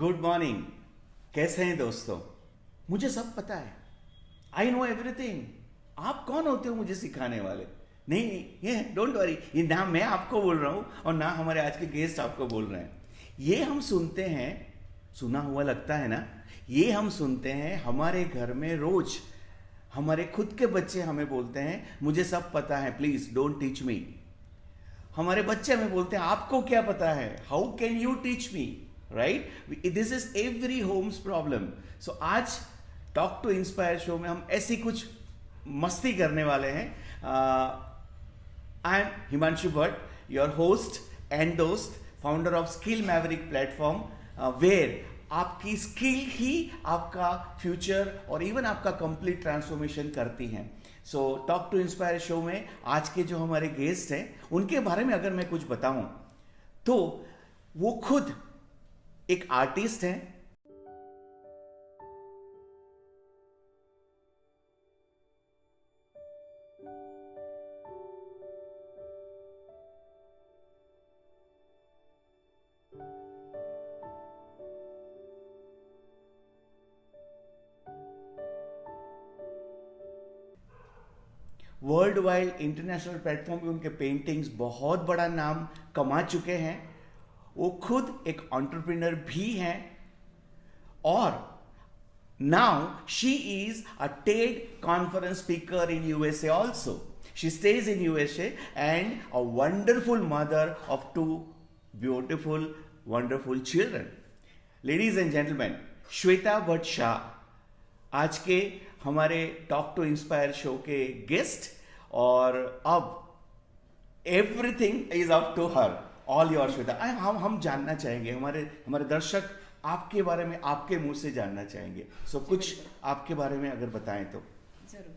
Good morning. कैसे हैं दोस्तों? मुझे सब पता है। I know everything. आप कौन होते हो मुझे सिखाने वाले? नहीं, ये डोंट वरी, ये ना मैं आपको बोल रहा हूं और ना हमारे आज के गेस्ट आपको बोल रहे हैं। ये हम सुनते हैं, सुना हुआ लगता है ना? ये हम सुनते हैं हमारे घर में रोज। हमारे खुद के बच्चे हमें बोलते हैं मुझे सब पता है, प्लीज डोंट टीच मी। हमारे बच्चे हमें बोलते हैं आपको क्या पता है, how can you teach me, right? This is every home's problem. So आज टॉक टू इंस्पायर शो में हम ऐसी कुछ मस्ती करने वाले हैं। I am Himanshu Bhatt, your host and दोस्त, founder of Skill Maverick platform, where आपकी स्किल ही आपका फ्यूचर और इवन आपका कंप्लीट ट्रांसफॉर्मेशन करती हैं। So Talk to inspire show में आज के जो हमारे गेस्ट हैं उनके बारे में अगर मैं कुछ बताऊं तो वो खुद एक आर्टिस्ट हैं। वर्ल्ड वाइड इंटरनेशनल प्लेटफॉर्म पे उनके पेंटिंग्स बहुत बड़ा नाम कमा चुके हैं। वो खुद एक एंटरप्रेन्योर भी हैं और now she is a TED conference speaker in USA also. She stays in USA and a wonderful mother of two beautiful, wonderful children. Ladies and gentlemen, Shweta Bhatt Shah आज के हमारे टॉक टू इंस्पायर शो के guest. और अब everything is up to her. All your Shweta. हम जानना चाहेंगे, हमारे हमारे दर्शक आपके बारे में आपके मुंह से जानना चाहेंगे। सो कुछ आपके बारे में अगर बताएं तो। जरूर।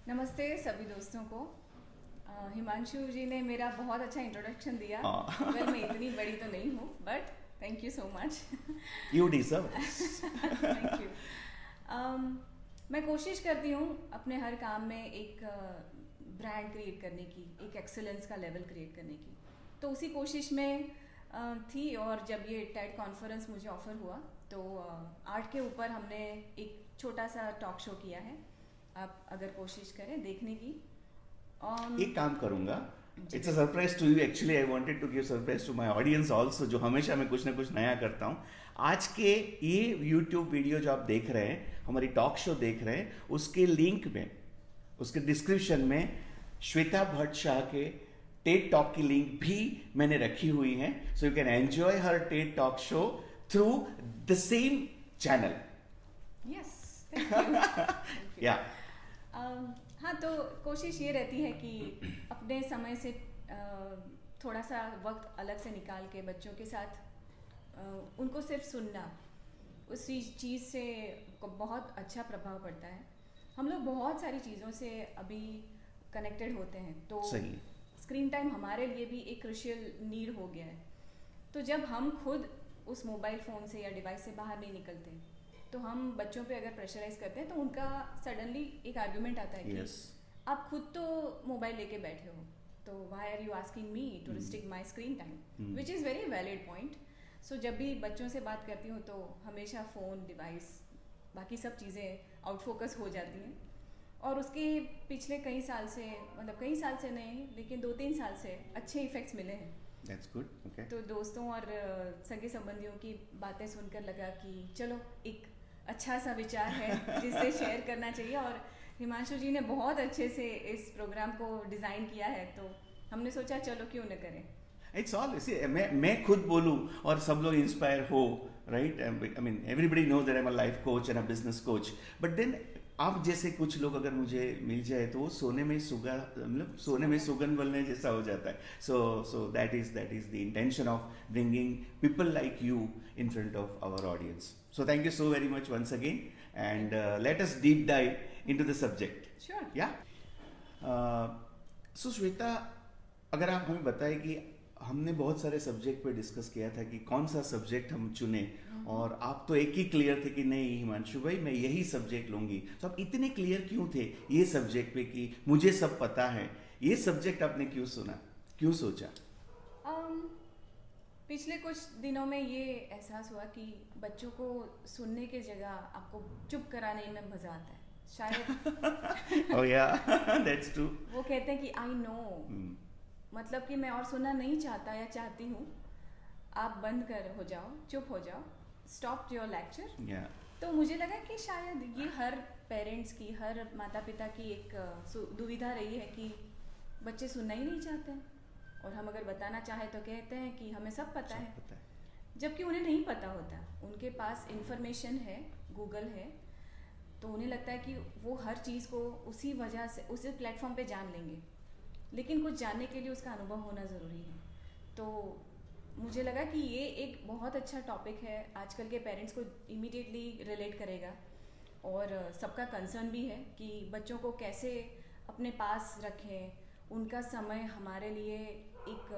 नमस्ते सभी दोस्तों को। हिमांशु जी ने मेरा बहुत अच्छा इंट्रोडक्शन दिया। वेल मैं इतनी बड़ी तो नहीं हूँ but thank you so much. You deserve. Thank you. मैं कोशिश करती हूँ अपने हर काम में एक ब्रांड क्रिएट करने की, एक एक्सेलेंस का लेवल क्रिएट करने की। तो उसी कोशिश में थी और जब ये टेड कॉन्फ्रेंस मुझे ऑफर हुआ तो आर्ट के ऊपर हमने एक छोटा सा टॉक शो किया है। आप अगर कोशिश करें देखने की। एक काम करूंगा, it's a surprise to you. Actually I wanted to give surprise to my audience also, जो हमेशा मैं कुछ ना कुछ नया करता हूं। आज के ये यूट्यूब वीडियो जो आप देख रहे हैं, हमारी टॉक शो देख रहे हैं, उसके लिंक में, उसके डिस्क्रिप्शन में श्वेता भट्ट शाह के टेड टॉक की लिंक भी मैंने रखी हुई है। So you can enjoy her Ted talk show through the same channel. Yes, thank you. या हाँ, तो कोशिश ये रहती है कि अपने समय से थोड़ा सा वक्त अलग से निकाल के बच्चों के साथ उनको सिर्फ सुनना, उसी चीज़ से बहुत अच्छा प्रभाव पड़ता है। हम लोग बहुत सारी चीज़ों से अभी कनेक्टेड होते हैं, तो सही। स्क्रीन टाइम हमारे लिए भी एक क्रूशियल नीड हो गया है। तो जब हम खुद उस मोबाइल फ़ोन से या डिवाइस से बाहर नहीं निकलते तो हम बच्चों पे अगर प्रेशराइज करते हैं तो उनका सडनली एक आर्ग्यूमेंट आता है कि आप खुद तो मोबाइल लेके बैठे हो, तो why are you asking me to restrict my screen time, which is very valid point. So जब भी बच्चों से बात करती हूँ तो हमेशा फ़ोन, डिवाइस, बाकी सब चीज़ें आउट फोकस हो जाती हैं। और उसके पिछले कई साल से, मतलब कई साल से नहीं लेकिन 2-3 साल से अच्छे इफ़ेक्ट्स मिले हैं। That's good. Okay. तो दोस्तों और सगे संबंधियों की बातें सुनकर लगा कि चलो एक अच्छा सा विचार है जिसे शेयर करना चाहिए। और हिमांशु जी ने बहुत अच्छे से इस प्रोग्राम को डिज़ाइन किया है, तो हमने सोचा चलो क्यों न करें। इट्स ऑल, मैं खुद बोलूं और सब लोग इंस्पायर हो, right? I mean everybody knows that I am a life coach and a business coach, but then आप जैसे कुछ लोग अगर मुझे मिल जाए तो सोने में सुगा, मतलब सोने में सुगंध बोलने जैसा हो जाता है। So that is the intention of bringing people like you in front of our audience. So thank you so very much once again and let us deep dive into the subject. Sure. Yeah so Shweta, अगर आप हमें बताएं कि हमने बहुत सारे subject पे discuss किया था कि कौन सा सब्जेक्ट हम चुने, और आप तो एक ही क्लियर थे कि नहीं हिमांशु भाई मैं यही सब्जेक्ट लूंगी। तो आप इतने क्लियर क्यों थे ये सब्जेक्ट पे कि मुझे सब पता है? ये सब्जेक्ट आपने क्यों सुना, क्यों सोचा? पिछले कुछ दिनों में ये एहसास हुआ कि बच्चों को सुनने के जगह आपको चुप कराने में मजा आता है शायद। Oh yeah, that's true. वो कहते हैं कि आई नो, Hmm. मतलब कि मैं और सुनना नहीं चाहता या चाहती हूँ, आप बंद कर हो जाओ, चुप हो जाओ, स्टॉप योर लेक्चर। Yeah. तो मुझे लगा कि शायद ये हर पेरेंट्स की, हर माता पिता की एक दुविधा रही है कि बच्चे सुनना ही नहीं चाहते हैं, और हम अगर बताना चाहें तो कहते हैं कि हमें सब पता है, पता है. जबकि उन्हें नहीं पता होता। उनके पास इंफॉर्मेशन है, गूगल है, तो उन्हें लगता है कि वो हर चीज़ को उसी वजह से उसी प्लेटफॉर्म पे जान लेंगे, लेकिन कुछ जानने के लिए उसका अनुभव होना ज़रूरी है। तो मुझे लगा कि ये एक बहुत अच्छा टॉपिक है, आजकल के पेरेंट्स को इमीडिएटली रिलेट करेगा, और सबका कंसर्न भी है कि बच्चों को कैसे अपने पास रखें, उनका समय हमारे लिए एक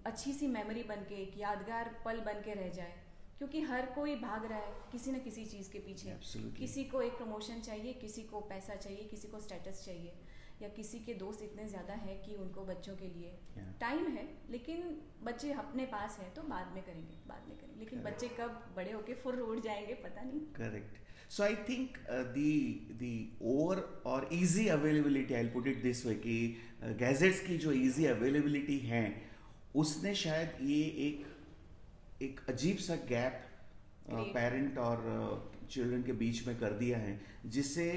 अच्छी सी मेमोरी बन के, एक यादगार पल बन के रह जाए, क्योंकि हर कोई भाग रहा है किसी न किसी चीज़ के पीछे। Absolutely. किसी को एक प्रमोशन चाहिए, किसी को पैसा चाहिए, किसी को स्टेटस चाहिए, या किसी के दोस्त इतने ज़्यादा हैं कि उनको बच्चों के लिए टाइम है, लेकिन बच्चे अपने पास हैं तो बाद में करेंगे, बाद में करेंगे, लेकिन बच्चे कब बड़े होके फुर उड़ जाएंगे पता नहीं। Correct. So I think the over or easy availability, I'll put it this way, कि गैजेट्स की जो easy availability है, उसने शायद ये एक अजीब सा गैप पेरेंट और चिल्ड्रन के बीच में कर दिया है, जिससे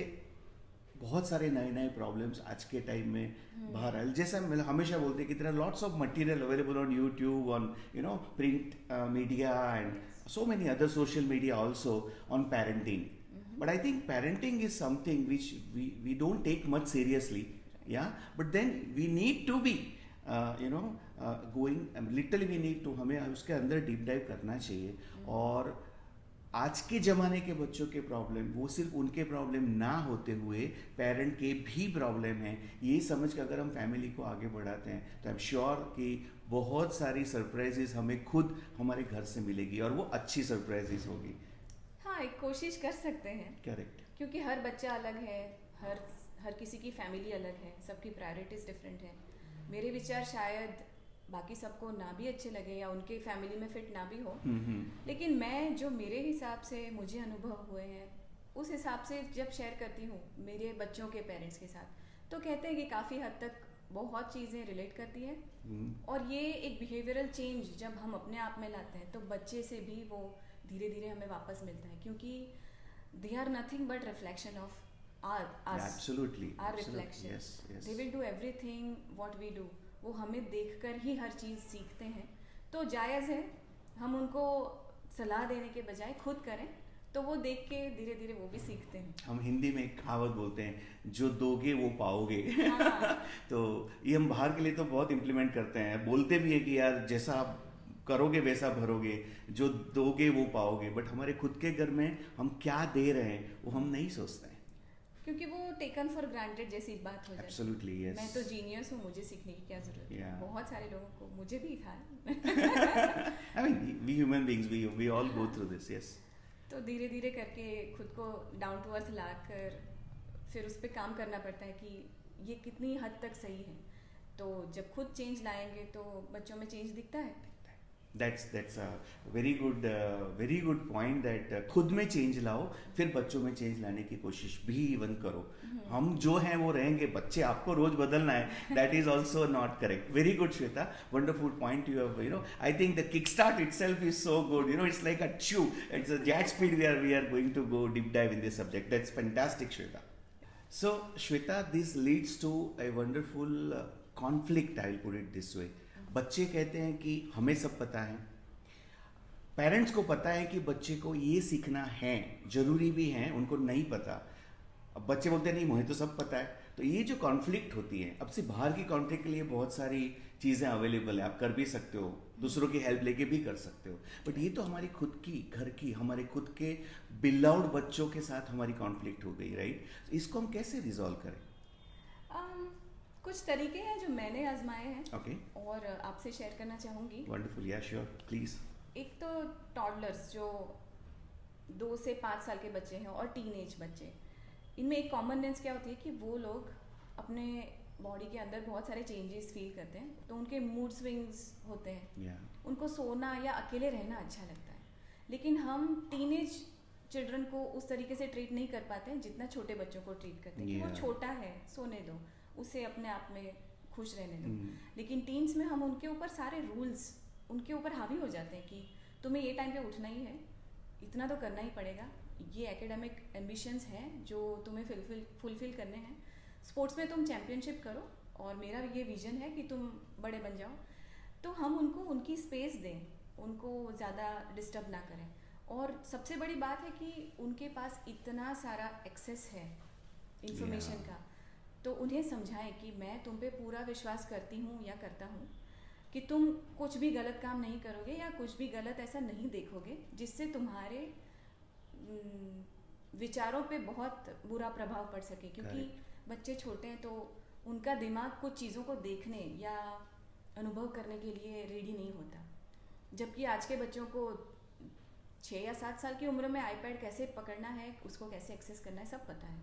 बहुत सारे नए नए प्रॉब्लम्स आज के टाइम में बाहर आए। जैसा हम हमेशा बोलते हैं कि there are lots of material available on YouTube, on print media and so many other social media also on parenting. But I think parenting is something which we don't take much seriously. Yeah, but then we need to be going literally, we need to, हमें उसके अंदर deep dive करना चाहिए। और आज के ज़माने के बच्चों के प्रॉब्लम वो सिर्फ उनके प्रॉब्लम ना होते हुए पेरेंट के भी प्रॉब्लम है, ये समझ कर अगर हम फैमिली को आगे बढ़ाते हैं तो आई एम श्योर कि बहुत सारी सरप्राइजेस हमें खुद हमारे घर से मिलेगी, और वो अच्छी सरप्राइजेस होगी। हाँ, एक कोशिश कर सकते हैं। करेक्ट। क्योंकि हर बच्चा अलग है, हर किसी की फैमिली अलग है, सबकी प्रायोरिटीज़ डिफरेंट हैं। मेरे विचार शायद बाकी सबको ना भी अच्छे लगे या उनके फैमिली में फिट ना भी हो, लेकिन मैं जो मेरे हिसाब से मुझे अनुभव हुए हैं उस हिसाब से जब शेयर करती हूँ मेरे बच्चों के पेरेंट्स के साथ, तो कहते हैं कि काफ़ी हद तक बहुत चीज़ें रिलेट करती है। और ये एक बिहेवियरल चेंज जब हम अपने आप में लाते हैं तो बच्चे से भी वो धीरे धीरे हमें वापस मिलता है, क्योंकि they are nothing but reflection of our reflection. Yes. They will do everything what we do. वो हमें देखकर ही हर चीज़ सीखते हैं, तो जायज़ है हम उनको सलाह देने के बजाय खुद करें, तो वो देख के धीरे धीरे वो भी सीखते हैं। हम हिंदी में एक कहावत बोलते हैं, जो दोगे वो पाओगे। हाँ। तो ये हम बाहर के लिए तो बहुत इम्प्लीमेंट करते हैं, बोलते भी है कि यार जैसा आप करोगे वैसा भरोगे, जो दोगे वो पाओगे, बट हमारे खुद के घर में हम क्या दे रहे हैं वो हम नहीं सोचते हैं, क्योंकि वो टेकन फॉर ग्रांटेड जैसी बात हो जाती है। Absolutely, yes. मैं तो जीनियस हूँ, मुझे सीखने की क्या जरूरत है। Yeah. बहुत सारे लोगों को, मुझे भी था। I mean, we human beings, we all go through this, yes. तो धीरे धीरे करके खुद को डाउन टू अर्थ लाकर फिर उस पर काम करना पड़ता है कि ये कितनी हद तक सही है। तो जब खुद चेंज लाएंगे तो बच्चों में चेंज दिखता है। That's a very good point, that खुद में चेंज लाओ, फिर बच्चों में चेंज लाने की कोशिश भी इवन करो। हम जो हैं वो रहेंगे, बच्चे आपको रोज बदलना है, that is also not correct. Very good, Shweta, wonderful point you have, I think the kickstart itself is so good, it's like a chew, it's a jet speed we are going to go deep dive in this subject. That's fantastic, Shweta. So Shweta, this leads to a wonderful conflict, I'll put it this way. बच्चे कहते हैं कि हमें सब पता है, parents को पता है कि बच्चे को ये सीखना है, जरूरी भी है, उनको नहीं पता। अब बच्चे बोलते हैं नहीं मुझे तो सब पता है। तो ये जो कॉन्फ्लिक्ट होती है, अब से बाहर की कॉन्फ्लिक्ट के लिए बहुत सारी चीज़ें अवेलेबल है, आप कर भी सकते हो, दूसरों की हेल्प लेके भी कर सकते हो, बट ये तो हमारी खुद की घर की, हमारे खुद के बिलाउड बच्चों के साथ हमारी कॉन्फ्लिक्ट हो गई, राइट? इसको हम कैसे रिजॉल्व करें? कुछ तरीके हैं जो मैंने आजमाए हैं, ओके, और आपसे शेयर करना चाहूँगी। वंडरफुल, या श्योर, प्लीज। एक तो टॉडलर्स जो 2 से 5 साल के बच्चे हैं और टीनेज बच्चे, इनमें एक कॉमननेस क्या होती है कि वो लोग अपने बॉडी के अंदर बहुत सारे चेंजेस फील करते हैं, तो उनके मूड स्विंग्स होते हैं। उनको सोना या अकेले रहना अच्छा लगता है, लेकिन हम टीनेज चिल्ड्रन को उस तरीके से ट्रीट नहीं कर पाते हैं जितना छोटे बच्चों को ट्रीट करते हैं कि वो छोटा है, सोने दो उसे, अपने आप में खुश रहने दो। लेकिन टीन्स में हम उनके ऊपर सारे रूल्स उनके ऊपर हावी हो जाते हैं कि तुम्हें ये टाइम पे उठना ही है, इतना तो करना ही पड़ेगा, ये एकेडमिक एम्बिशंस हैं जो तुम्हें फुलफिल करने हैं, स्पोर्ट्स में तुम चैम्पियनशिप करो और मेरा ये विजन है कि तुम बड़े बन जाओ। तो हम उनको उनकी स्पेस दें, उनको ज़्यादा डिस्टर्ब ना करें। और सबसे बड़ी बात है कि उनके पास इतना सारा एक्सेस है इंफॉर्मेशन का, तो उन्हें समझाएं कि मैं तुम पे पूरा विश्वास करती हूँ या करता हूँ कि तुम कुछ भी गलत काम नहीं करोगे या कुछ भी गलत ऐसा नहीं देखोगे जिससे तुम्हारे विचारों पे बहुत बुरा प्रभाव पड़ सके, क्योंकि बच्चे छोटे हैं तो उनका दिमाग कुछ चीज़ों को देखने या अनुभव करने के लिए रेडी नहीं होता, जबकि आज के बच्चों को 6 या 7 साल की उम्र में आईपैड कैसे पकड़ना है, उसको कैसे एक्सेस करना है, सब पता है।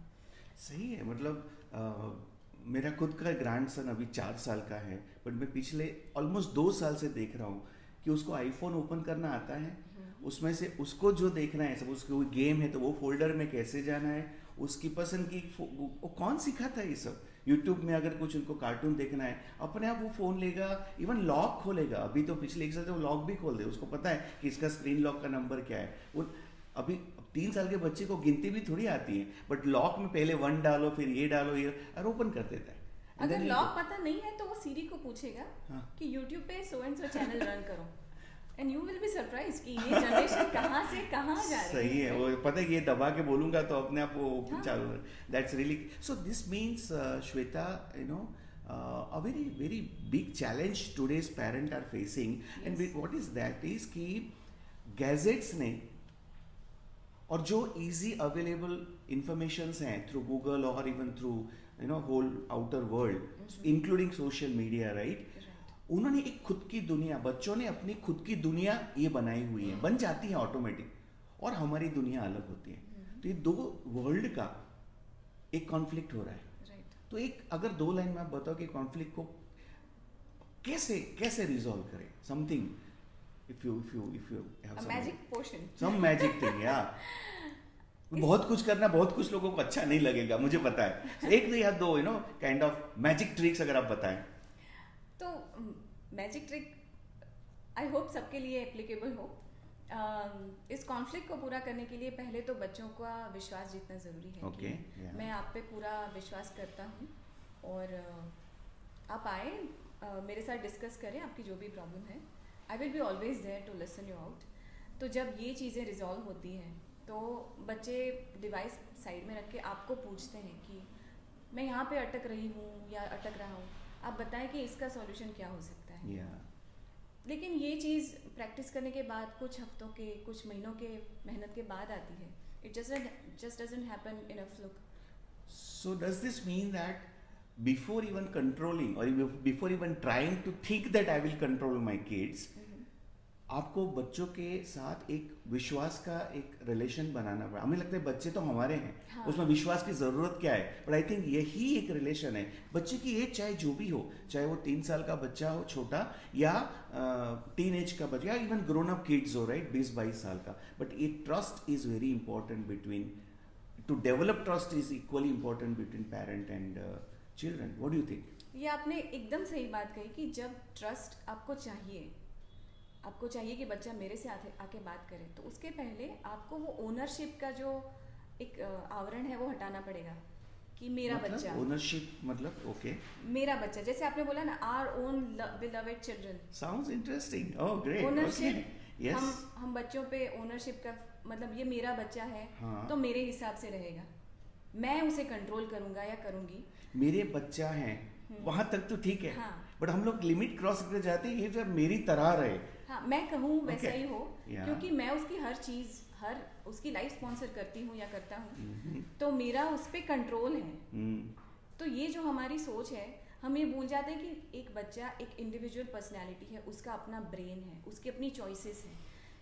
सही है। मतलब मेरा खुद का ग्रैंडसन अभी 4 साल का है, बट मैं पिछले ऑलमोस्ट 2 साल से देख रहा हूँ कि उसको आईफोन ओपन करना आता है, उसमें से उसको जो देखना है, सब उसको कोई गेम है तो वो फोल्डर में कैसे जाना है, उसकी पसंद की वो कौन सिखाता है ये सब। यूट्यूब में अगर कुछ उनको कार्टून देखना है, अपने आप वो फ़ोन लेगा, इवन लॉक खोलेगा। अभी तो पिछले 1 साल से वो लॉक भी खोल दे, उसको पता है कि इसका स्क्रीन लॉक का नंबर क्या है। वो अभी 3 साल के बच्चे को गिनती भी थोड़ी आती है, बट लॉक में पहले 1 डालो, फिर ये डालो, ये और ओपन कर देता है। अगर लॉक पता नहीं है तो वो सीरी को पूछेगा कि यूट्यूब पे so and so channel run करो, and you will be surprise कि ये जनरेशन कहाँ से कहाँ जा रही है। सही है, वो पता है कि ये दबा के बोलूंगा तो अपने आप वो चालू है। That's really so this means Shweta, you know, a very big challenge today's parent are facing, and what is that is कि गैजेट्स ने और जो इजी अवेलेबल इंफॉर्मेशंस हैं थ्रू गूगल और even through you know whole outer world including social media, right, उन्होंने एक खुद की दुनिया, बच्चों ने अपनी खुद की दुनिया ये बनाई हुई है, बन जाती है ऑटोमेटिक, और हमारी दुनिया अलग होती है। तो ये दो वर्ल्ड का एक कॉन्फ्लिक्ट हो रहा है। तो एक अगर 2 लाइन में आप बताओ कि कॉन्फ्लिक्ट को कैसे कैसे रिजॉल्व करें, something if you have some magic potion, some magic thing, बहुत कुछ करना बहुत कुछ लोगों को अच्छा नहीं लगेगा, मुझे पता है। एक या दो you know kind of magic tricks अगर आप बताएं तो मैजिक ट्रिक आई होप सबके लिए एप्लीकेबल हो। इस कॉन्फ्लिक्ट को पूरा करने के लिए पहले तो बच्चों का विश्वास जीतना ज़रूरी है। कि मैं आप पे पूरा विश्वास करता हूँ और आप आए, मेरे साथ डिस्कस करें आपकी जो भी प्रॉब्लम है, I will be always there to listen you out. तो जब ये चीज़ें रिजॉल्व होती हैं तो बच्चे डिवाइस साइड में रख के आपको पूछते हैं कि मैं यहाँ पे अटक रही हूँ या अटक रहा हूँ, आप बताएं कि इसका सॉल्यूशन क्या हो सकता है। लेकिन ये चीज़ प्रैक्टिस करने के बाद, कुछ हफ्तों के, कुछ महीनों के मेहनत के बाद आती है। It just doesn't happen in a fluke. So does this mean that before even controlling or before even trying to think that I will control my kids, आपको बच्चों के साथ एक विश्वास का एक रिलेशन बनाना पड़ा? हमें लगता है बच्चे तो हमारे हैं, उसमें विश्वास की ज़रूरत क्या है, बट आई थिंक यही एक रिलेशन है। बच्चे की एज चाहे जो भी हो, चाहे वो 3 साल का बच्चा हो छोटा, या टीन एज का बच्चा, या इवन ग्रोन अप किड्स हो, राइट, 20-22 साल का, बट ये trust is very important between, to develop trust is equally important between parent and children. What do you think? ये आपने एकदम सही बात कही कि जब ट्रस्ट आपको चाहिए कि बच्चा मेरे से आके बात करे, तो उसके पहले आपको वो ओनरशिप का जो एक आवरण है वो हटाना पड़ेगा कि मेरा बच्चा। ओनरशिप मतलब ओके, मेरा बच्चा, जैसे आपने बोला ना, our own beloved children. Sounds interesting. Oh great. Ownership, yes, हम बच्चों पे ओनरशिप का मतलब, ये मेरा बच्चा है तो मेरे हिसाब से रहेगा, मैं उसे कंट्रोल करूंगा या करूंगी। मेरे बच्चा है वहां तक तो ठीक है, बट हम लोग लिमिट क्रॉस कर जाते हैं, ये जब मेरी तरह रहे, मैं कहूँ वैसा ही हो, क्योंकि मैं उसकी हर चीज, उसकी लाइफ स्पॉन्सर करती हूँ या करता हूँ, तो मेरा उस पर कंट्रोल है। तो ये जो हमारी सोच है, हम ये भूल जाते हैं कि एक बच्चा एक इंडिविजुअल पर्सनैलिटी है, उसका अपना ब्रेन है, उसकी अपनी चॉइसेस हैं,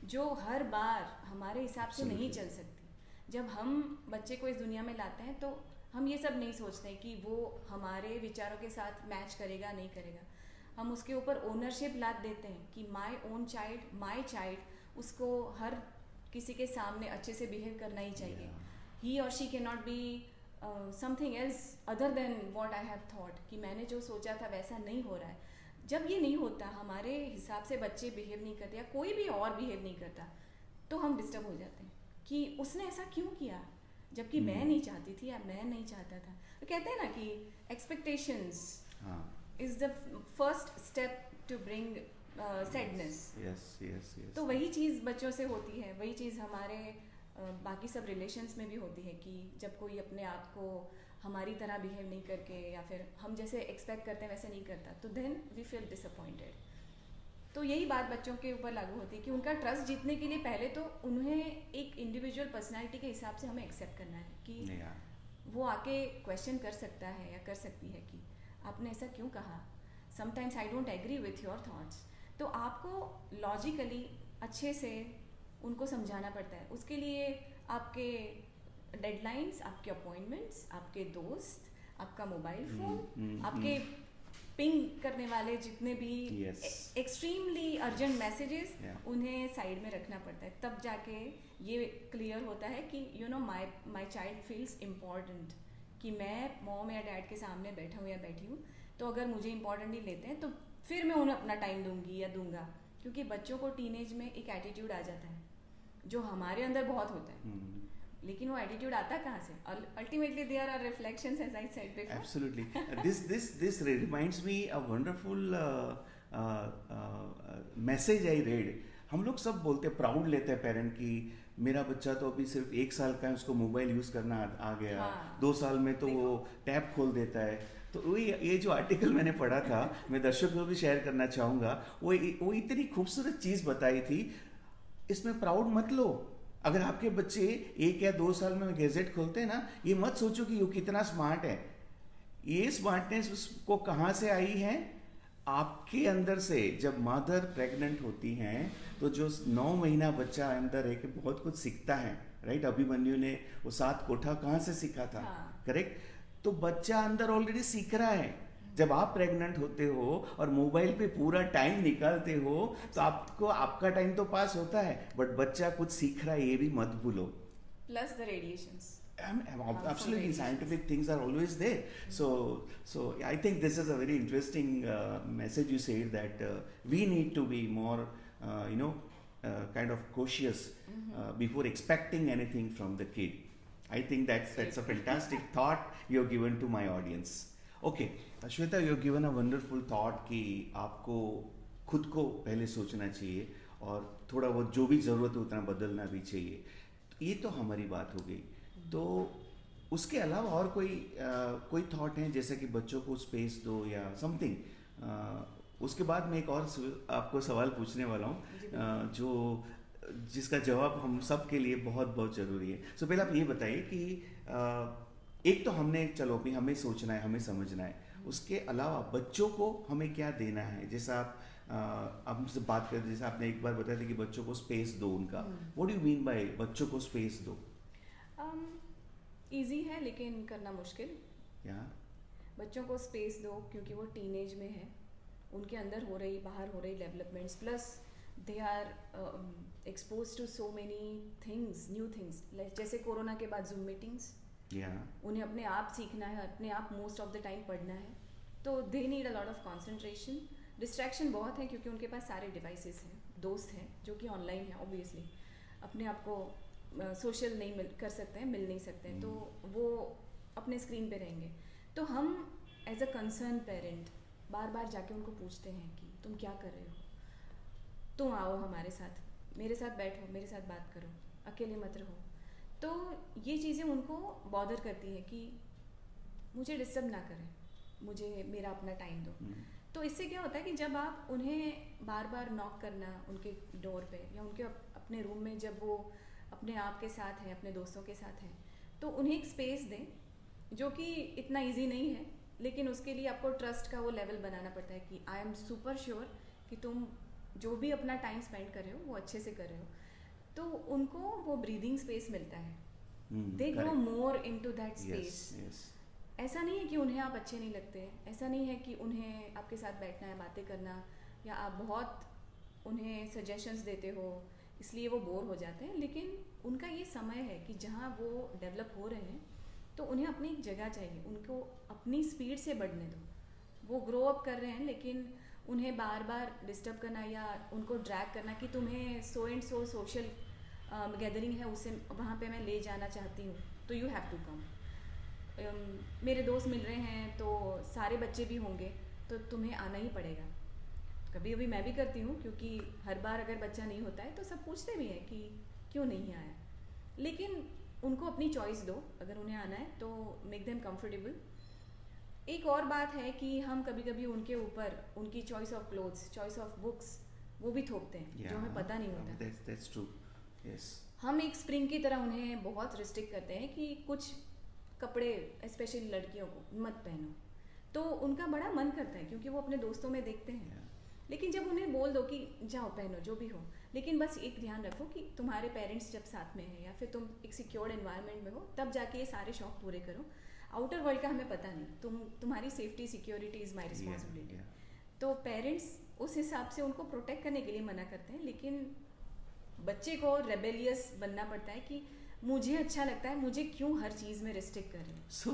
जो हर बार हमारे हिसाब से नहीं चल सकती। जब हम बच्चे को इस दुनिया में लाते हैं तो हम ये सब नहीं सोचते कि वो हमारे विचारों के साथ मैच करेगा नहीं करेगा। हम उसके ऊपर ओनरशिप लाद देते हैं कि my own child, my child, उसको हर किसी के सामने अच्छे से बिहेव करना ही चाहिए. ही और she can not be something else other than what I have thought, कि मैंने जो सोचा था वैसा नहीं हो रहा है. जब ये नहीं होता, हमारे हिसाब से बच्चे बिहेव नहीं करते या कोई भी और बिहेव नहीं करता, तो हम डिस्टर्ब हो जाते हैं कि उसने ऐसा क्यों किया, जबकि मैं नहीं चाहती थी या मैं नहीं चाहता था. तो कहते हैं ना कि expectations is the first step to bring sadness. तो वही चीज़ बच्चों से होती है, वही चीज़ हमारे बाकी सब रिलेशंस में भी होती है कि जब कोई अपने आप को हमारी तरह बिहेव नहीं करके या फिर हम जैसे एक्सपेक्ट करते हैं वैसे नहीं करता, तो देन वी फील डिसअपॉइंटेड. तो यही बात बच्चों के ऊपर लागू होती है कि उनका ट्रस्ट जीतने के लिए पहले तो उन्हें एक इंडिविजुअल पर्सनालिटी के हिसाब से हमें एक्सेप्ट करना है कि वो आके क्वेश्चन कर सकता है या कर सकती है कि आपने ऐसा क्यों कहा, sometimes I don't agree with your thoughts. तो आपको लॉजिकली अच्छे से उनको समझाना पड़ता है. उसके लिए आपके डेडलाइंस, आपके अपॉइंटमेंट्स, आपके दोस्त, आपका मोबाइल फोन, आपके पिंग करने वाले जितने भी एक्सट्रीमली अर्जेंट मैसेजेस, उन्हें साइड में रखना पड़ता है. तब जाके ये क्लियर होता है कि you know my child feels important, कि मैं मॉम या डैड के सामने बैठा हूँ या बैठी हूँ, तो अगर मुझे इम्पोर्टेंट नहीं लेते हैं तो फिर मैं उन्हें अपना टाइम दूंगी या दूंगा. क्योंकि बच्चों को टीनेज में एक एटीट्यूड आ जाता है जो हमारे अंदर बहुत होता है, लेकिन वो एटीट्यूड आता कहाँ से? Ultimately there are reflections, as I said before. Absolutely. This reminds me a wonderful message I read. हम लोग सब बोलते हैं, प्राउड लेते हैं पेरेंट की, मेरा बच्चा तो अभी सिर्फ 1 साल का है, उसको मोबाइल यूज़ करना आ गया. 2 साल में तो वो टैब खोल देता है. तो वही ये जो आर्टिकल मैंने पढ़ा था, मैं दर्शकों को भी शेयर करना चाहूँगा. वो इतनी खूबसूरत चीज़ बताई थी. इसमें प्राउड मत लो. अगर आपके बच्चे 1 या 2 साल में गैजेट खोलते हैं ना, ये मत सोचो कि ये कितना स्मार्ट है. ये स्मार्टनेस उसको कहाँ से आई है? आपके अंदर से. जब मदर प्रेग्नेंट होती हैं तो जो 9 महीना बच्चा अंदर है कि बहुत कुछ सीखता है, राइट? अभिमन्यु ने वो 7 कोठा कहाँ से सीखा था? करेक्ट. तो बच्चा अंदर ऑलरेडी सीख रहा है. जब आप प्रेग्नेंट होते हो और मोबाइल पे पूरा टाइम निकालते हो तो आपको आपका टाइम तो पास होता है, बट बच्चा कुछ सीख रहा है, ये भी मत भूलो. Plus the radiations. Absolutely, scientific things are always there. So I think this is a very interesting message you said, that we need to be more, kind of cautious before expecting anything from the kid. I think that's a fantastic thought you have given to my audience. Okay, Shweta, you have given a wonderful thought कि आपको खुद को पहले सोचना चाहिए और थोड़ा बहुत जो भी ज़रूरत है उतना बदलना भी चाहिए. ये तो हमारी बात हो गई. तो उसके अलावा और कोई थॉट है, जैसे कि बच्चों को स्पेस दो या समथिंग? उसके बाद मैं एक और आपको सवाल पूछने वाला हूँ जिसका जवाब हम सब के लिए बहुत बहुत ज़रूरी है. सो पहले आप ये बताइए कि एक तो हमने, चलो अभी हमें सोचना है, हमें समझना है, उसके अलावा बच्चों को हमें क्या देना है? जैसा आप हमसे बात करते, जैसे आपने एक बार बताया था कि बच्चों को स्पेस दो उनका. What do you mean by बच्चों को स्पेस दो? ईजी है लेकिन करना मुश्किल. बच्चों को स्पेस दो क्योंकि वो टीनेज में है, उनके अंदर बाहर हो रही developments, plus they are expose to so many things, new things. जैसे कोरोना के बाद जूम मीटिंग्स, उन्हें अपने आप सीखना है, अपने आप मोस्ट ऑफ द टाइम पढ़ना है. तो they need a lot of concentration. Distraction बहुत है क्योंकि उनके पास सारे डिवाइसेस हैं, दोस्त हैं जो कि ऑनलाइन है, ऑब्वियसली अपने आप को सोशल नहीं कर सकते हैं, मिल नहीं सकते हैं, तो वो अपने स्क्रीन पे रहेंगे. तो हम एज अ कंसर्न पेरेंट बार बार जाके उनको पूछते हैं कि तुम क्या कर रहे हो, तुम आओ हमारे साथ, मेरे साथ बैठो, मेरे साथ बात करो, अकेले मत रहो. तो ये चीज़ें उनको बॉदर करती है कि मुझे डिस्टर्ब ना करें, मुझे मेरा अपना टाइम दो. तो इससे क्या होता है कि जब आप उन्हें बार बार नॉक करना उनके डोर पे या उनके अपने रूम में, जब वो अपने आप के साथ हैं, अपने दोस्तों के साथ हैं, तो उन्हें एक स्पेस दें, जो कि इतना इजी नहीं है, लेकिन उसके लिए आपको ट्रस्ट का वो लेवल बनाना पड़ता है कि आई एम सुपर श्योर कि तुम जो भी अपना टाइम स्पेंड कर रहे हो वो अच्छे से कर रहे हो. तो उनको वो ब्रीदिंग स्पेस मिलता है. They grow more into that space. ऐसा नहीं है कि उन्हें आप अच्छे नहीं लगते, ऐसा नहीं है कि उन्हें आपके साथ बैठना है, बातें करना, या आप बहुत उन्हें सजेशंस देते हो इसलिए वो बोर हो जाते हैं, लेकिन उनका ये समय है कि जहाँ वो डेवलप हो रहे हैं तो उन्हें अपनी एक जगह चाहिए, उनको अपनी स्पीड से बढ़ने दो। वो ग्रो अप कर रहे हैं, लेकिन उन्हें बार बार डिस्टर्ब करना या उनको ड्रैग करना कि तुम्हें सो एंड सो सोशल गैदरिंग है, उससे वहाँ पे मैं ले जाना चाहती हूँ, तो यू हैव टू कम। मेरे दोस्त मिल रहे हैं तो सारे बच्चे भी होंगे, तो तुम्हें आना ही पड़ेगा। कभी कभी मैं भी करती हूँ, क्योंकि हर बार अगर बच्चा नहीं होता है तो सब पूछते भी हैं कि क्यों नहीं आया, लेकिन उनको अपनी चॉइस दो, अगर उन्हें आना है तो मेक देम कंफर्टेबल। एक और बात है कि हम कभी कभी उनके ऊपर उनकी choice of clothes, choice of books वो भी थोपते हैं, जो हमें पता नहीं होता। That's true. Yes. हम एक स्प्रिंग की तरह उन्हें बहुत रिस्ट्रिक्ट करते हैं कि कुछ कपड़े स्पेशली लड़कियों को मत पहनो, तो उनका बड़ा मन करता है क्योंकि वो अपने दोस्तों में देखते हैं। लेकिन जब उन्हें बोल दो कि जाओ पहनो जो भी हो, लेकिन बस एक ध्यान रखो कि तुम्हारे पेरेंट्स जब साथ में हैं या फिर तुम एक सिक्योर्ड एनवायरनमेंट में हो, तब जाके ये सारे शौक पूरे करो। आउटर वर्ल्ड का हमें पता नहीं, तुम्हारी safety security is my responsibility. तो पेरेंट्स उस हिसाब से उनको प्रोटेक्ट करने के लिए मना करते हैं, लेकिन बच्चे को रेबेलियस बनना पड़ता है कि मुझे अच्छा लगता है, मुझे क्यों हर चीज़ में रिस्ट्रिक्ट कर रहे हैं। So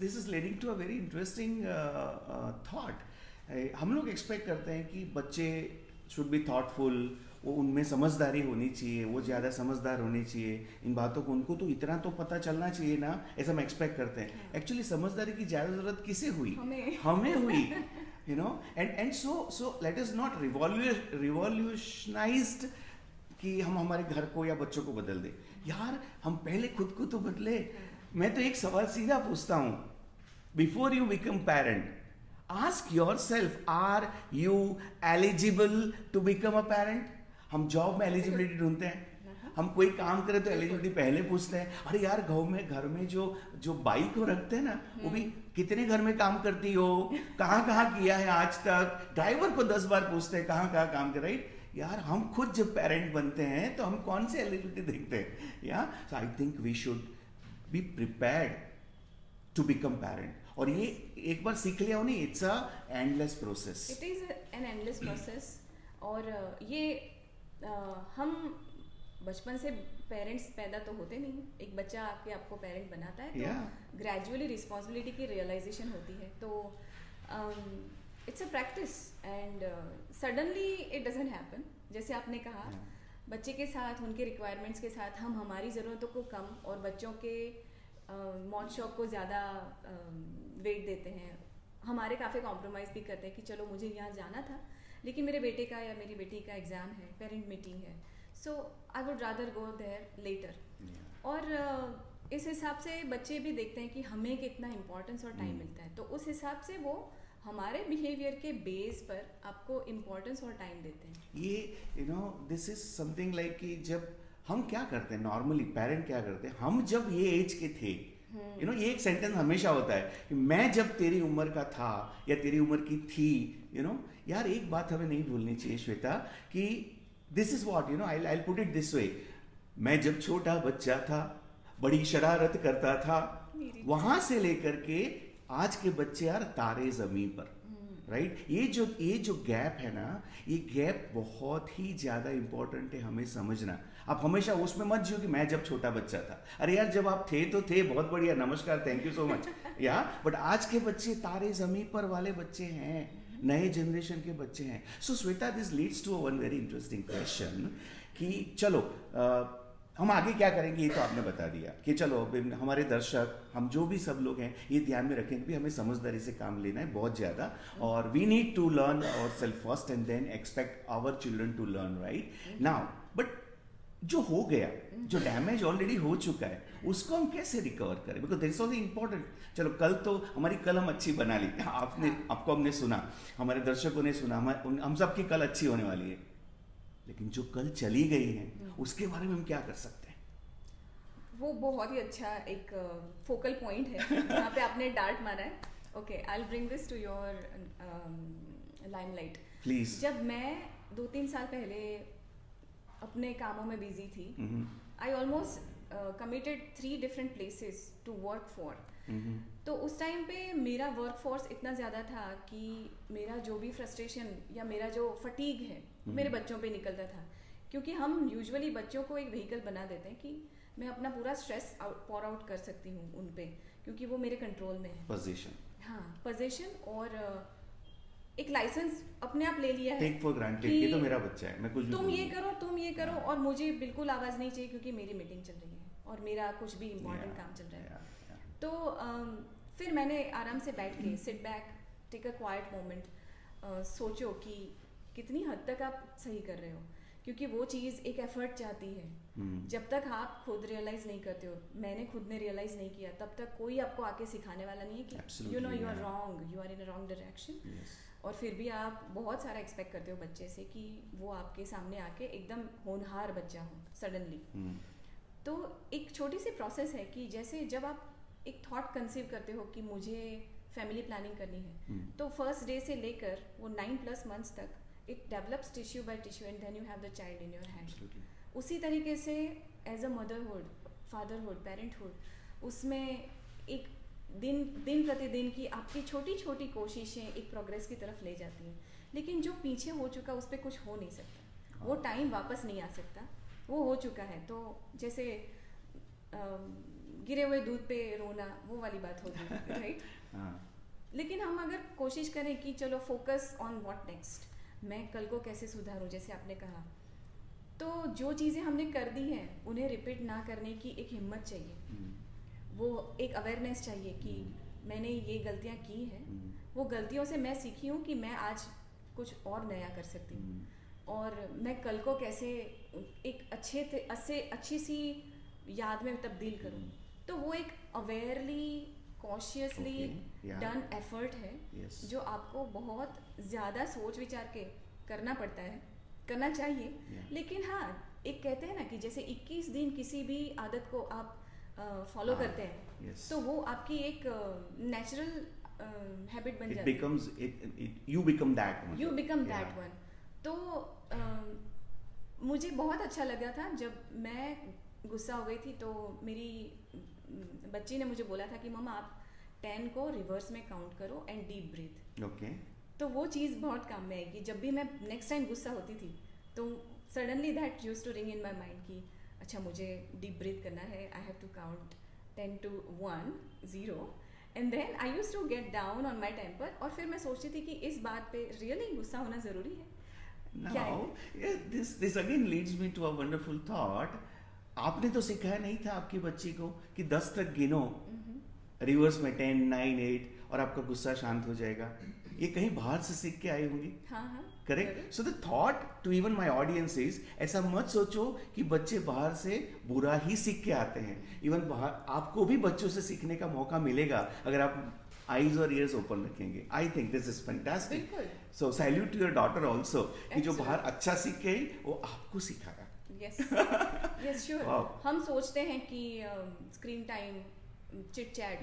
this is leading to a very interesting thought. हम लोग एक्सपेक्ट करते हैं कि बच्चे शुड बी थॉटफुल, वो उनमें समझदारी होनी चाहिए, वो ज़्यादा समझदार होनी चाहिए, इन बातों को उनको तो इतना तो पता चलना चाहिए ना, ऐसा हम एक्सपेक्ट करते हैं। एक्चुअली समझदारी की ज़्यादा ज़रूरत किसे हुई? हमें हुई, you know, and so let us not revolutionized कि हम हमारे घर को या बच्चों को बदल दे। यार हम पहले खुद को तो बदले। मैं तो एक सवाल सीधा पूछता हूँ, before you become parent, ask yourself, are you eligible to become a parent? हम जॉब में एलिजिबिलिटी ढूंढते हैं, हम कोई काम करें तो एलिजिबिलिटी पहले पूछते हैं। अरे यार घर में जो बाइक को रखते हैं ना, वो भी कितने घर में काम करती हो, कहाँ किया है आज तक, ड्राइवर को 10 बार पूछते हैं कहाँ काम कर रही। यार हम खुद जब पेरेंट बनते हैं तो हम कौन से एलिजिबिलिटी देखते हैं? या so I think we should be prepared to become parent. और ये एक बार सीख लिया हो नहीं, it's a endless process. It is an endless process. और ये हम बचपन से पेरेंट्स पैदा तो होते नहीं, एक बच्चा आके आपको पेरेंट बनाता है, तो ग्रेजुअली रिस्पॉन्सिबिलिटी की रियलाइजेशन होती है। तो it's a practice and suddenly it doesn't happen. जैसे आपने कहा, बच्चे के साथ, उनके रिक्वायरमेंट्स के साथ हम हमारी ज़रूरतों को कम और बच्चों के मौज शौक को ज़्यादा वेट देते हैं। हमारे काफ़ी कॉम्प्रोमाइज़ भी करते हैं कि चलो मुझे यहाँ जाना था, लेकिन मेरे बेटे का या मेरी बेटी का एग्ज़ाम है, पेरेंट मीटिंग है, so I would rather go there later. और इस हिसाब से बच्चे भी देखते हैं कि हमें कितना इम्पोर्टेंस और टाइम मिलता है, तो उस हिसाब से वो हमारे बिहेवियर के बेस पर आपको इम्पोर्टेंस और टाइम देते हैं। ये दिस इज समथिंग लाइक कि जब हम क्या करते हैं नॉर्मली, पेरेंट क्या करते हैं, हम जब ये एज के थे, ये एक सेंटेंस हमेशा होता है कि मैं जब तेरी उम्र का था या तेरी उम्र की थी, यार एक बात हमें नहीं भूलनी चाहिए श्वेता, कि this is what I put it this way, मैं जब छोटा बच्चा था बड़ी शरारत करता था, वहां से लेकर के आज के बच्चे यार तारे जमीन पर, राइट? ये जो गैप है ना, ये गैप बहुत ही ज्यादा इंपॉर्टेंट है हमें समझना। आप हमेशा उसमें मत जियो कि मैं जब छोटा बच्चा था। अरे यार जब आप थे तो थे, बहुत बढ़िया, नमस्कार, थैंक यू सो मच, या बट आज के बच्चे तारे जमीन पर वाले बच्चे हैं, नए जनरेशन के बच्चे हैं। So Shweta, this leads to one very interesting question कि चलो हम आगे क्या करेंगे, ये तो आपने बता दिया कि चलो हमारे दर्शक, हम जो भी सब लोग हैं, ये ध्यान में रखेंगे कि हमें समझदारी से काम लेना है बहुत ज़्यादा, और we need to learn our self first and then expect our children to learn, right now. But जो हो गया, जो डैमेज ऑलरेडी हो चुका है, उसको हम कैसे रिकवर करें? Because this also important. चलो कल तो हमारी कल हम अच्छी बना ली, आपको हमने सुना, हमारे दर्शकों ने सुना, हम सबकी कल अच्छी होने वाली है, लेकिन जो कल चली गई है उसके बारे में हम क्या कर सकते हैं? वो बहुत ही अच्छा एक फोकल पॉइंट है जहाँ पे आपने डार्ट मारा है। Okay, I will bring this to your limelight please. जब मैं 2-3 साल पहले अपने कामों में बिजी थी, I almost committed 3 different places to work for. तो उस टाइम पे मेरा वर्क फोर्स इतना ज़्यादा था कि मेरा जो भी फ्रस्ट्रेशन या मेरा जो फटीग है मेरे बच्चों पे निकलता था, क्योंकि हम यूजुअली बच्चों को एक व्हीकल बना देते हैं कि मैं अपना पूरा स्ट्रेस पॉर आउट कर सकती हूँ उन पे, क्योंकि वो मेरे कंट्रोल में है. पोजीशन, हाँ, पोजीशन और एक लाइसेंस अपने आप ले लिया है, टेक फॉर ग्रांटेड, ये तो मेरा बच्चा है, मैं कुछ भी तुम ये करो और मुझे बिल्कुल आवाज़ नहीं चाहिए क्योंकि मेरी मीटिंग चल रही है और मेरा कुछ भी इम्पोर्टेंट काम चल रहा है. तो फिर मैंने आराम से बैठ के sit back, take a quiet moment, सोचो कि कितनी हद तक आप सही कर रहे हो, क्योंकि वो चीज़ एक एफर्ट चाहती है. जब तक आप खुद रियलाइज़ नहीं करते हो, मैंने खुद ने रियलाइज़ नहीं किया, तब तक कोई आपको आके सिखाने वाला नहीं है कि you know you are wrong, you are in a wrong direction. और फिर भी आप बहुत सारा एक्सपेक्ट करते हो बच्चे से कि वो आपके सामने आके एकदम होनहार बच्चा हो सडनली. तो एक छोटी सी प्रोसेस है कि जैसे जब आप एक थॉट कंसीव करते हो कि मुझे फैमिली प्लानिंग करनी है, तो फर्स्ट डे से लेकर वो 9+ months तक it develops tissue by tissue and then you have the child in your hand. उसी तरीके से as a motherhood, fatherhood, parenthood, उसमें एक दिन प्रतिदिन की आपकी छोटी छोटी कोशिशें एक प्रोग्रेस की तरफ ले जाती हैं. लेकिन जो पीछे हो चुका उस पर कुछ हो नहीं सकता, वो टाइम वापस नहीं आ सकता, वो हो चुका है. तो जैसे गिरे हुए दूध पे रोना, वो वाली बात होगी, राइट. लेकिन हम अगर कोशिश करें कि चलो फोकस ऑन व्हाट नेक्स्ट, मैं कल को कैसे सुधारूं, जैसे आपने कहा, तो जो चीज़ें हमने कर दी हैं उन्हें रिपीट ना करने की एक हिम्मत चाहिए, वो एक अवेयरनेस चाहिए कि मैंने ये गलतियाँ की हैं, वो गलतियों से मैं सीखी हूँ कि मैं आज कुछ और नया कर सकती हूँ, और मैं कल को कैसे एक अच्छी सी याद में तब्दील करूँ. तो वो एक अवेयरली, कॉशियसली डन एफर्ट है, जो आपको बहुत ज़्यादा सोच विचार के करना पड़ता है, करना चाहिए. लेकिन हाँ, एक कहते हैं ना कि जैसे 21 दिन किसी भी आदत को आप फॉलो करते हैं, तो वो आपकी एक नेचुरल हैबिट बन जाती है. You become that one. तो मुझे बहुत अच्छा लगा था जब मैं गुस्सा हो गई थी, तो मेरी बच्ची ने मुझे बोला था कि मम्मा आप 10 को रिवर्स में काउंट करो एंड डीप ब्रीथ. तो वो चीज़ बहुत काम में आएगी. जब भी मैं नेक्स्ट टाइम गुस्सा होती थी, तो suddenly that used to ring in my mind कि अच्छा मुझे डीप ब्रीथ करना है, I have to count 10 to 1 0 and then I used to get down on my temper. और फिर मैं सोचती थी कि इस बात पे रियली गुस्सा होना ज़रूरी है. Now, this again leads me to a wonderful thought. आपने तो सिखाया नहीं था आपकी बच्ची को कि 10 तक गिनो रिवर्स में 10, 9, 8 और आपका गुस्सा शांत हो जाएगा. ये कहीं बाहर से सीख के आई होंगी. Correct. So the thought to even my audience is, ऐसा मत सोचो कि बच्चे बाहर से बुरा ही सीख के आते हैं. इवन बाहर आपको भी बच्चों से सीखने का मौका मिलेगा अगर आप आईज और ईयर्स ओपन रखेंगे. I think this is fantastic. So salute to your daughter also कि जो बाहर अच्छा सीख के आई वो आपको सिखाया. Yes sure. हम सोचते हैं कि screen time, chit chat,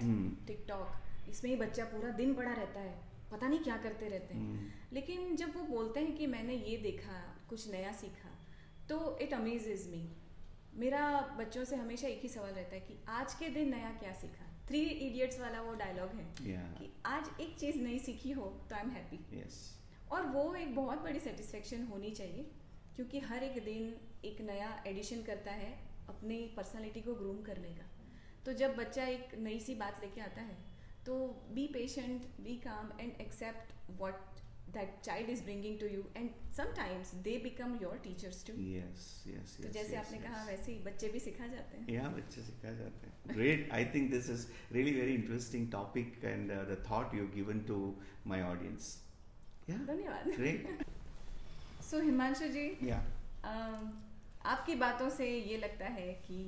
TikTok, इसमें ही बच्चा पूरा दिन पड़ा रहता है, पता नहीं क्या करते रहते हैं. लेकिन जब वो बोलते हैं कि मैंने ये देखा, कुछ नया सीखा, तो इट अमेजेस मी. मेरा बच्चों से हमेशा एक ही सवाल रहता है कि आज के दिन नया क्या सीखा. 3 Idiots वाला वो डायलॉग है कि आज एक चीज़ नई सीखी हो तो आई एम हैप्पी. और वो एक बहुत बड़ी सेटिस्फेक्शन होनी चाहिए, क्योंकि हर एक दिन एक नया एडिशन करता है अपनी पर्सनालिटी को ग्रूम करने का. तो जब बच्चा एक नई सी बात लेके आता है, तो be patient, be calm and accept what that child is bringing to you, and sometimes they become your teachers too. Yes. तो जैसे आपने कहा वैसे ही बच्चे भी सिखा जाते हैं. Yeah, बच्चे सिखा जाते हैं. Great. I think this is really very interesting topic and the thought you've given to my audience. Yeah. धन्यवाद. Great. So हिमांशु जी, आपकी बातों से ये लगता है कि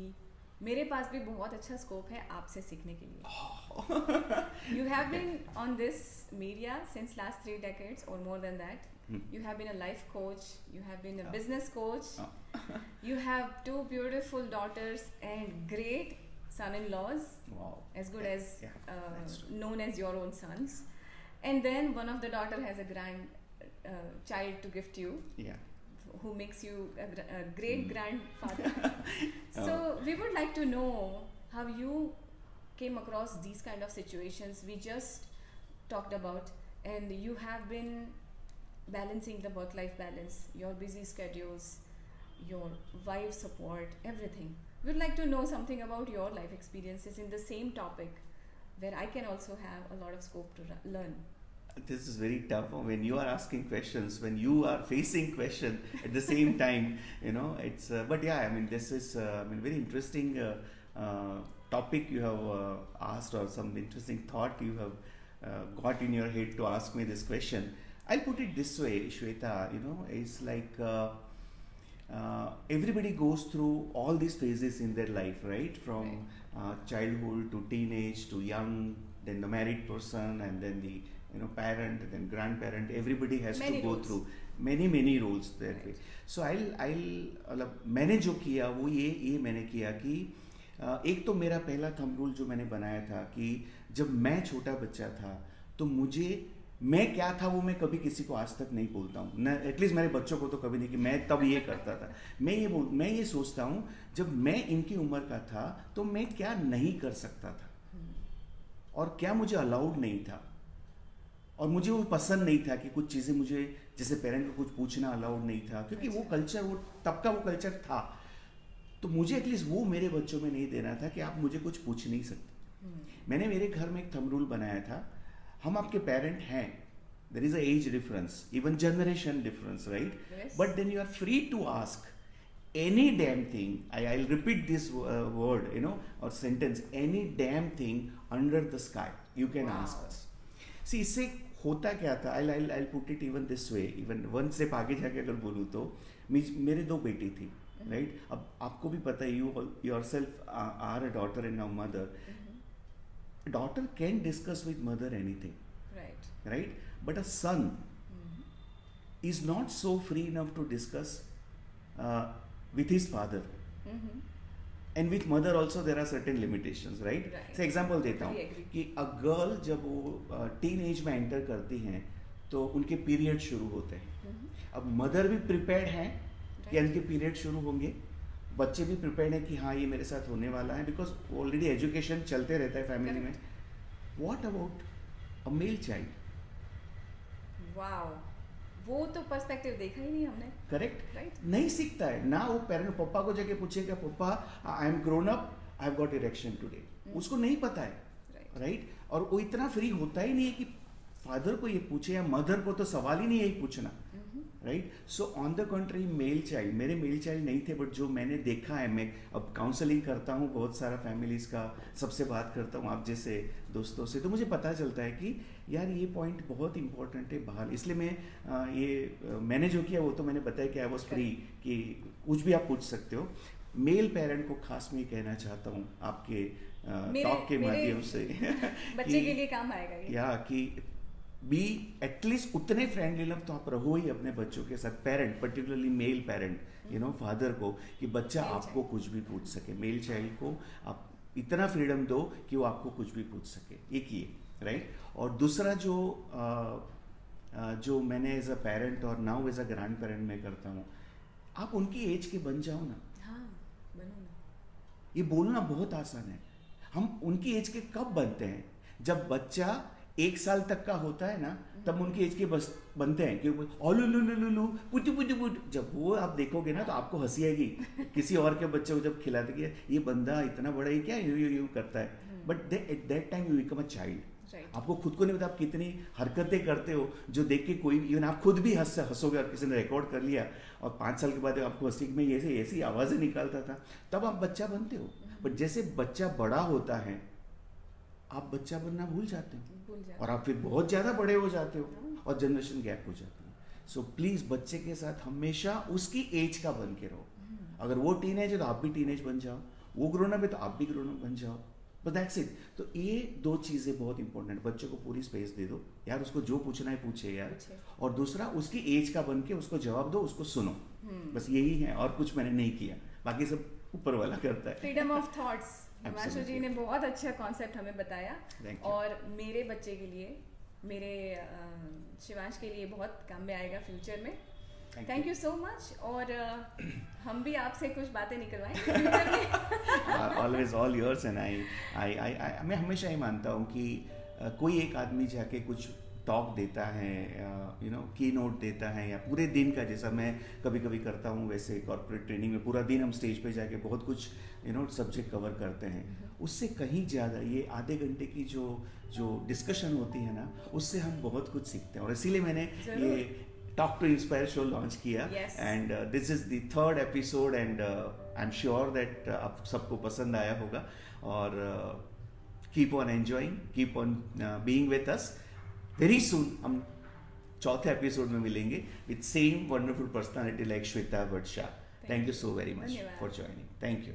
मेरे पास भी बहुत अच्छा स्कोप है आपसे सीखने के लिए. You have been on this media since last 3 decades or more than that. You have been a life coach, you have been a business coach, you have 2 beautiful daughters and great son-in-laws, as good as known as your own sons. And then one of the daughter has a grand child to gift you. who makes you a great grandfather. So we would like to know how you came across these kind of situations we just talked about, and you have been balancing the work-life balance, your busy schedules, your wife support, everything. We'd like to know something about your life experiences in the same topic, where I can also have a lot of scope to learn. This is very tough when you are asking questions, when you are facing question at the same time. It's but yeah, I mean, this is very interesting topic you have asked, or some interesting thought you have got in your head to ask me this question. I'll put it this way, Shweta. It's like everybody goes through all these phases in their life, right? From childhood to teenage to young, then the married person, and then the parent, and then grandparent. Everybody has to go through many roles that way. So I'll मैंने जो किया वो ये मैंने किया कि एक तो मेरा पहला थंब रूल जो मैंने बनाया था कि जब मैं छोटा बच्चा था तो मैं क्या था वो मैं कभी किसी को आज तक नहीं बोलता हूँ, न एटलीस्ट मेरे बच्चों को तो कभी नहीं, कि मैं तब ये करता था। मैं ये सोचता हूँ जब मैं इनकी उम्र का था तो मैं क्या नहीं कर सकता था और क्या मुझे अलाउड नहीं था, और मुझे वो पसंद नहीं था कि कुछ चीज़ें मुझे, जैसे पेरेंट को कुछ पूछना अलाउड नहीं था, क्योंकि वो कल्चर, वो तब का वो कल्चर था। तो मुझे एटलीस्ट वो मेरे बच्चों में नहीं देना था कि आप मुझे कुछ पूछ नहीं सकते। मैंने मेरे घर में एक थंब रूल बनाया था, हम आपके पेरेंट हैं, there is a age difference, even generation difference, right? But then you are free to ask any damn thing. I'll repeat this word, or sentence, any damn thing under the sky you can ask us. See, इससे होता क्या था, I'll put it even this way, even one से आगे जाके अगर बोलूँ तो मेरे 2 बेटी थी, राइट? अब आपको भी पता है, you yourself are a daughter and now mother. A daughter can discuss with mother anything, right? But a son is not so free enough to discuss with his father. And with mother also there are certain limitations, right? So example देता हूँ कि a girl जब वो teen age में enter करती हैं तो उनके पीरियड शुरू होते हैं। अब मदर भी प्रिपेयर्ड हैं कि उनके पीरियड शुरू होंगे, बच्चे भी प्रिपेयर्ड हैं कि हाँ ये मेरे साथ होने वाला है, बिकॉज ऑलरेडी एजुकेशन चलते रहता है फैमिली में। What about a male child? Wow, वो तो पर्सपेक्टिव देखा ही नहीं हमने। Correct, right? नहीं सीखता है ना। वो पेरेंट पापा को जाके पूछेगा, पापा I am grown up, I have got erection today, उसको नहीं पता है, राइट? और वो इतना फ्री होता ही नहीं है कि फादर को ये पूछे, या मदर को तो सवाल ही नहीं है पूछना, right? So on the country male child, मेरे मेल चाइल्ड नहीं थे, बट जो मैंने देखा है, मैं अब काउंसलिंग करता हूँ बहुत सारा फैमिलीज का, सबसे बात करता हूँ आप जैसे दोस्तों से, तो मुझे पता चलता है कि यार ये पॉइंट बहुत इंपॉर्टेंट है बाहर। इसलिए मैंने जो किया वो तो मैंने बताया कि आई वॉज फ्री, कि कुछ भी आप पूछ सकते हो। मेल पेरेंट को खास मैं कहना चाहता हूँ आपके टॉक के माध्यम से बच्चे के लिए काम आएगा ये, या कि बी एटलीस्ट उतने फ्रेंडली लव तो आप रहो ही अपने बच्चों के साथ, parent particularly male parent, father को, कि बच्चा आपको कुछ भी पूछ सके। मेल चाइल्ड को आप इतना फ्रीडम दो कि वो आपको कुछ भी पूछ सके, एक ही, राइट? और दूसरा जो मैंने एज अ पेरेंट और now as a grandparent में करता हूँ, आप उनकी एज के बन जाओ ना। हाँ, बनो ना। ये बोलना बहुत आसान है। हम उनकी एज के कब बनते हैं? जब बच्चा 1 साल तक का होता है ना, तब उनकी एज के बस बनते हैं, कि जब वो आप देखोगे ना तो आपको हंसी आएगी किसी और के बच्चे को जब खिलाते कि ये बंदा इतना बड़ा, ये क्या यू करता है, but at that time you become a child. आपको खुद को नहीं पता आप कितनी हरकतें करते हो, जो देख के कोई, इवन आप खुद भी हंसोगे, और किसी ने रिकॉर्ड कर लिया और 5 साल के बाद आपको हंसी में ऐसी आवाज़ें निकालता था, तब आप बच्चा बनते हो। बट जैसे बच्चा बड़ा होता है, आप बच्चा बनना भूल जाते हो, और आप फिर बहुत ज़्यादा बड़े हो जाते हो, और जनरेशन गैप हो जाती है। सो प्लीज़ बच्चे के साथ हमेशा उसकी एज का बन के रहो। अगर वो टीनेज है तो आप भी टीनेज बन जाओ, वो ग्रोन अप है तो आप भी ग्रोन अप बन जाओ, बस दैट्स इट। तो ये 2 चीज़ें बहुत इंपॉर्टेंट। बच्चों को पूरी स्पेस दे दो यार, उसको जो पूछना है पूछे यार, और दूसरा उसकी एज का बन के उसको जवाब दो, उसको सुनो, बस यही है, और कुछ मैंने नहीं किया, बाकी सब ऊपर वाला करता है। फ्रीडम ऑफ थॉट्स, हिमांशु जी ने बहुत अच्छा कॉन्सेप्ट हमें बताया, और मेरे बच्चे के लिए, मेरे शिवांश के लिए बहुत काम में आएगा फ्यूचर में। Thank you so much. और हम भी आपसे कुछ बातें निकलवाएं। Always all yours. And I मैं हमेशा ही मानता हूँ कि कोई एक आदमी जाके कुछ टॉक देता है, की नोट देता है, या पूरे दिन का, जैसा मैं कभी कभी करता हूँ वैसे कॉर्पोरेट ट्रेनिंग में पूरा दिन हम स्टेज पे जाके बहुत कुछ सब्जेक्ट कवर करते हैं, उससे कहीं ज़्यादा ये आधे घंटे की जो डिस्कशन होती है ना, उससे हम बहुत कुछ सीखते हैं। और इसीलिए मैंने ये Talk to inspire show launch किया। And this is the 3rd episode and I am sure that आप सबको पसंद आया होगा। और keep on enjoying, keep on being with us. Very soon हम 4th एपिसोड में मिलेंगे with same wonderful personality like Shweta Varsha. Thank you so very much for joining. Thank you.